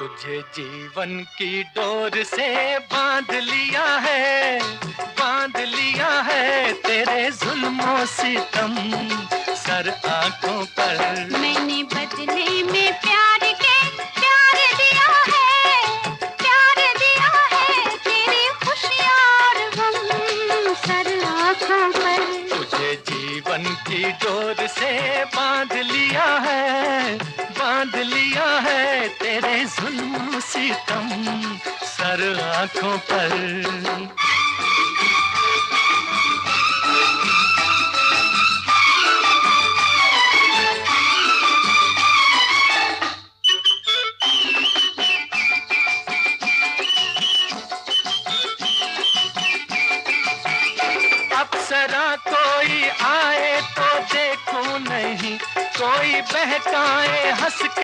तुझे जीवन की डोर से बांध लिया है, बांध लिया है तेरे जुल्मों सितम सर आंखों पर। मैंने बदले में प्यार के प्यार दिया है, प्यार दिया है तेरी खुशियाँ और गम सर आंखों पर। तुझे जीवन की डोर से बांध लिया है, बांध लिया है तेरे जुल्म सितम सर आंखों पर। अप्सरा कोई आए तो देखूं नहीं, कोई बहकाए हंस के